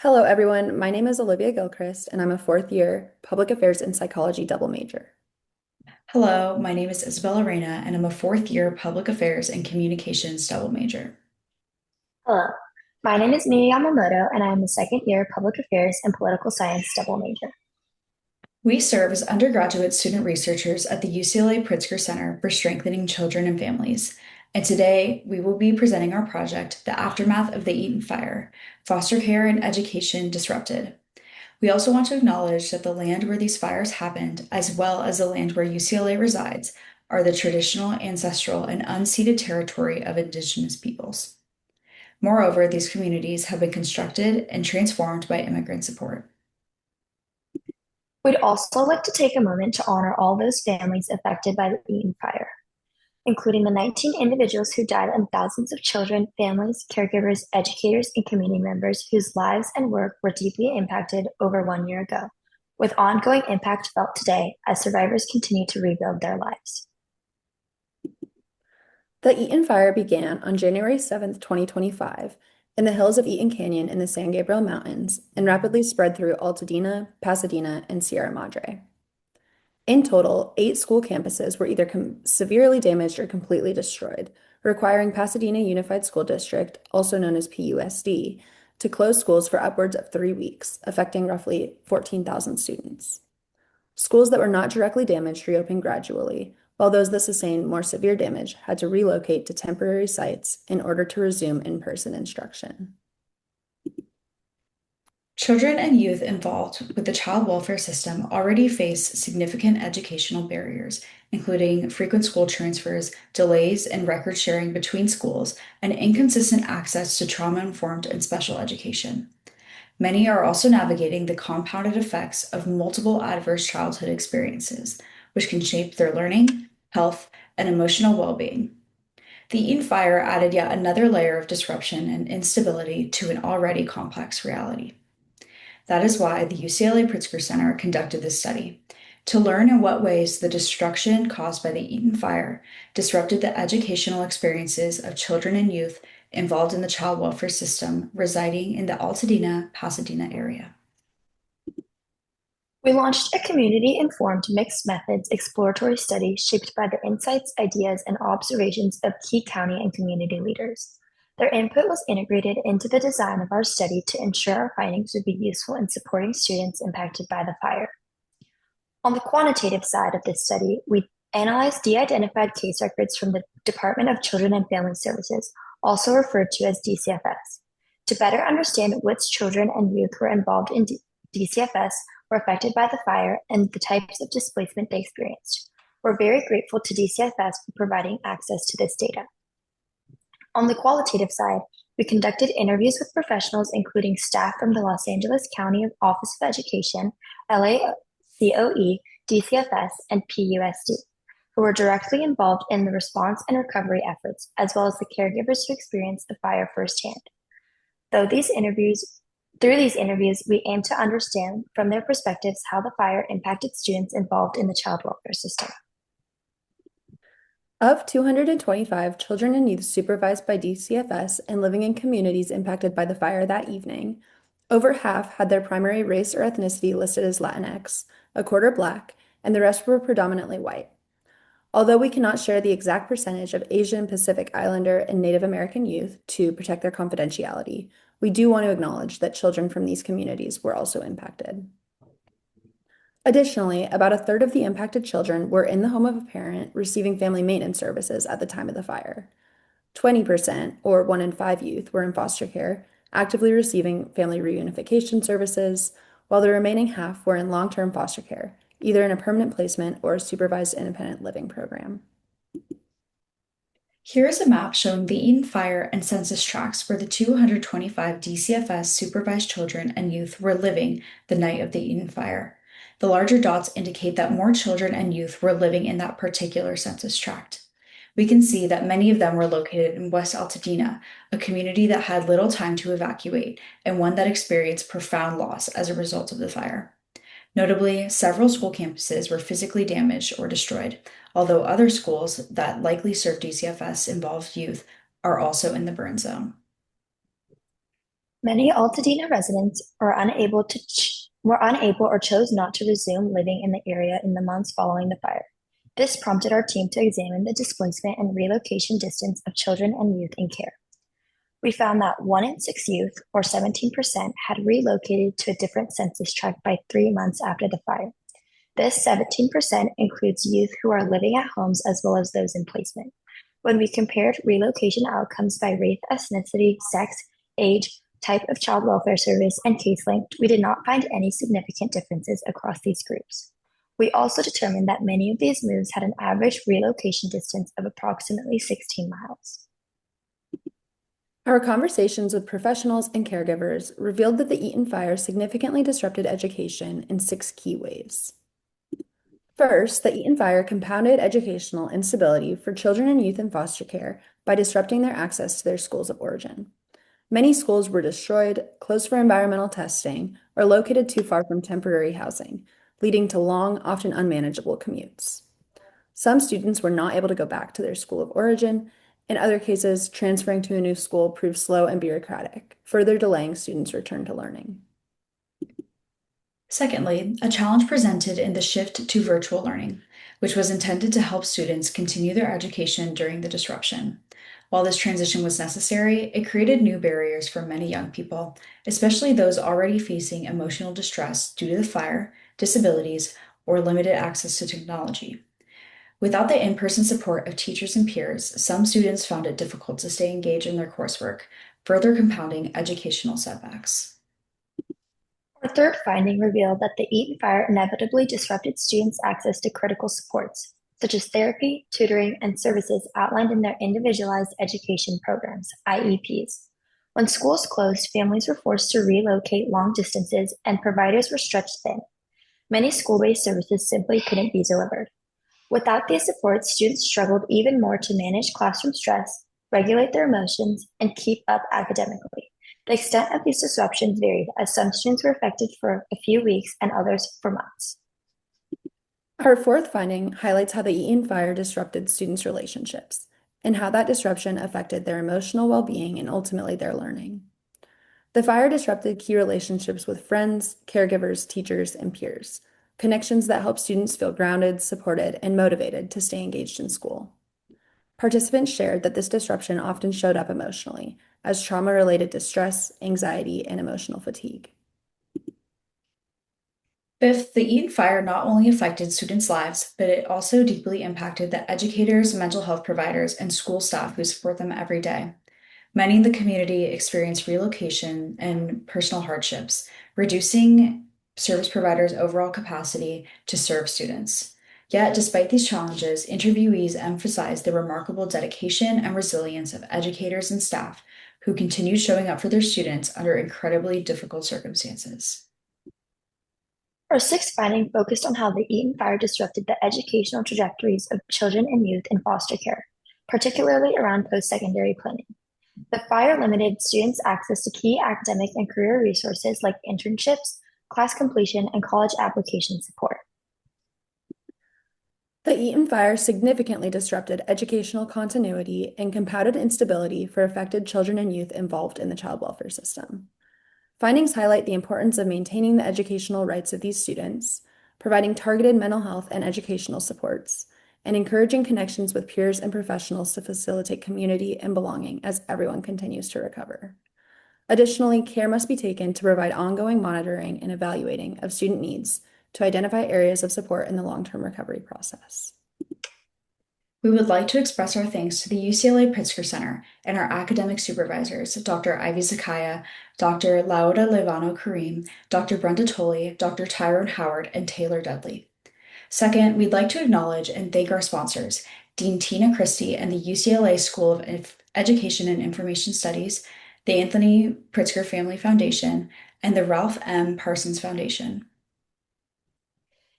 Hello, everyone. My name is Olivia Gilchrist, and I'm a fourth year Public Affairs and Psychology double major. Hello, my name is Isabella Reina, and I'm a fourth year Public Affairs and Communications double major. Hello, my name is Miya Yamamoto, and I am a second year Public Affairs and Political Science double major. We serve as undergraduate student researchers at the UCLA Pritzker Center for Strengthening Children and Families, and today we will be presenting our project, The Aftermath of the Eaton Fire, Foster Care and Education Disrupted. We also want to acknowledge that the land where these fires happened, as well as the land where UCLA resides, are the traditional, ancestral, and unceded territory of Indigenous peoples. Moreover, these communities have been constructed and transformed by immigrant support. We'd also like to take a moment to honor all those families affected by the Eaton fire, including the 19 individuals who died and thousands of children, families, caregivers, educators, and community members whose lives and work were deeply impacted over 1 year ago, with ongoing impact felt today as survivors continue to rebuild their lives. The Eaton Fire began on January 7th, 2025, in the hills of Eaton Canyon in the San Gabriel Mountains and rapidly spread through Altadena, Pasadena, and Sierra Madre. In total, 8 school campuses were either severely damaged or completely destroyed, requiring Pasadena Unified School District, also known as PUSD, to close schools for upwards of 3 weeks, affecting roughly 14,000 students. Schools that were not directly damaged reopened gradually, while those that sustained more severe damage had to relocate to temporary sites in order to resume in-person instruction. Children and youth involved with the child welfare system already face significant educational barriers, including frequent school transfers, delays in record sharing between schools, and inconsistent access to trauma-informed and special education. Many are also navigating the compounded effects of multiple adverse childhood experiences, which can shape their learning, health, and emotional well-being. The Eaton fire added yet another layer of disruption and instability to an already complex reality. That is why the UCLA Pritzker Center conducted this study, to learn in what ways the destruction caused by the Eaton fire disrupted the educational experiences of children and youth involved in the child welfare system residing in the Altadena, Pasadena area. We launched a community-informed mixed methods exploratory study shaped by the insights, ideas, and observations of key county and community leaders. Their input was integrated into the design of our study to ensure our findings would be useful in supporting students impacted by the fire. On the quantitative side of this study, we analyzed de-identified case records from the Department of Children and Family Services, also referred to as DCFS, to better understand which children and youth were involved in DCFS were affected by the fire and the types of displacement they experienced. We're very grateful to DCFS for providing access to this data. On the qualitative side, we conducted interviews with professionals, including staff from the Los Angeles County Office of Education, LACOE, DCFS, and PUSD, who were directly involved in the response and recovery efforts, as well as the caregivers who experienced the fire firsthand. Through these interviews, we aim to understand from their perspectives how the fire impacted students involved in the child welfare system. Of 225 children and youth supervised by DCFS and living in communities impacted by the fire that evening, over half had their primary race or ethnicity listed as Latinx, a quarter Black, and the rest were predominantly white. Although we cannot share the exact percentage of Asian, Pacific Islander, and Native American youth to protect their confidentiality, we do want to acknowledge that children from these communities were also impacted. Additionally, about a third of the impacted children were in the home of a parent receiving family maintenance services at the time of the fire. 20%, or 1 in 5 youth, were in foster care, actively receiving family reunification services, while the remaining half were in long-term foster care, either in a permanent placement or a supervised independent living program. Here is a map showing the Eaton fire and census tracts where the 225 DCFS supervised children and youth were living the night of the Eaton fire. The larger dots indicate that more children and youth were living in that particular census tract. We can see that many of them were located in West Altadena, a community that had little time to evacuate and one that experienced profound loss as a result of the fire. Notably, several school campuses were physically damaged or destroyed, although other schools that likely serve DCFS involved youth are also in the burn zone. Many Altadena residents were unable or chose not to resume living in the area in the months following the fire. This prompted our team to examine the displacement and relocation distance of children and youth in care. We found that 1 in 6 youth, or 17%, had relocated to a different census tract by 3 months after the fire. This 17% includes youth who are living at homes as well as those in placement. When we compared relocation outcomes by race, ethnicity, sex, age, type of child welfare service, and case length, we did not find any significant differences across these groups. We also determined that many of these moves had an average relocation distance of approximately 16 miles. Our conversations with professionals and caregivers revealed that the Eaton fire significantly disrupted education in 6 key ways. First, the Eaton fire compounded educational instability for children and youth in foster care by disrupting their access to their schools of origin. Many schools were destroyed, closed for environmental testing, or located too far from temporary housing, leading to long, often unmanageable commutes. Some students were not able to go back to their school of origin. In other cases, transferring to a new school proved slow and bureaucratic, further delaying students' return to learning. Secondly, a challenge presented in the shift to virtual learning, which was intended to help students continue their education during the disruption. While this transition was necessary, it created new barriers for many young people, especially those already facing emotional distress due to the fire, disabilities, or limited access to technology. Without the in-person support of teachers and peers, some students found it difficult to stay engaged in their coursework, further compounding educational setbacks. Our third finding revealed that the Eaton fire inevitably disrupted students' access to critical supports, such as therapy, tutoring, and services outlined in their individualized education programs, IEPs. When schools closed, families were forced to relocate long distances and providers were stretched thin. Many school-based services simply couldn't be delivered. Without these supports, students struggled even more to manage classroom stress, regulate their emotions, and keep up academically. The extent of these disruptions varied, as some students were affected for a few weeks and others for months. Our fourth finding highlights how the Eaton fire disrupted students' relationships and how that disruption affected their emotional well-being and ultimately their learning. The fire disrupted key relationships with friends, caregivers, teachers, and peers, connections that help students feel grounded, supported, and motivated to stay engaged in school. Participants shared that this disruption often showed up emotionally as trauma-related distress, anxiety, and emotional fatigue. Fifth, the Eaton fire not only affected students' lives, but it also deeply impacted the educators, mental health providers, and school staff who support them every day. Many in the community experienced relocation and personal hardships, reducing service providers' overall capacity to serve students. Yet, despite these challenges, interviewees emphasized the remarkable dedication and resilience of educators and staff who continued showing up for their students under incredibly difficult circumstances. Our sixth finding focused on how the Eaton fire disrupted the educational trajectories of children and youth in foster care, particularly around post-secondary planning. The fire limited students' access to key academic and career resources like internships, class completion, and college application support. The Eaton fire significantly disrupted educational continuity and compounded instability for affected children and youth involved in the child welfare system. Findings highlight the importance of maintaining the educational rights of these students, providing targeted mental health and educational supports, and encouraging connections with peers and professionals to facilitate community and belonging as everyone continues to recover. Additionally, care must be taken to provide ongoing monitoring and evaluating of student needs to identify areas of support in the long-term recovery process. We would like to express our thanks to the UCLA Pritzker Center and our academic supervisors, Dr. Ivy Zakaya, Dr. Lauda Levano Kareem, Dr. Brenda Tolley, Dr. Tyrone Howard, and Taylor Dudley. Second, we'd like to acknowledge and thank our sponsors, Dean Tina Christie and the UCLA School of Education and Information Studies, the Anthony Pritzker Family Foundation, and the Ralph M. Parsons Foundation.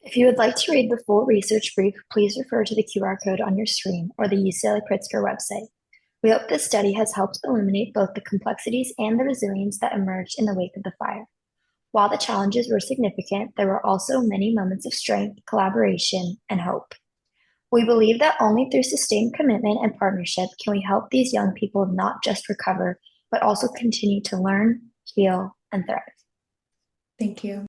If you would like to read the full research brief, please refer to the QR code on your screen or the UCLA Pritzker website. We hope this study has helped illuminate both the complexities and the resilience that emerged in the wake of the fire. While the challenges were significant, there were also many moments of strength, collaboration, and hope. We believe that only through sustained commitment and partnership can we help these young people not just recover, but also continue to learn, heal, and thrive. Thank you.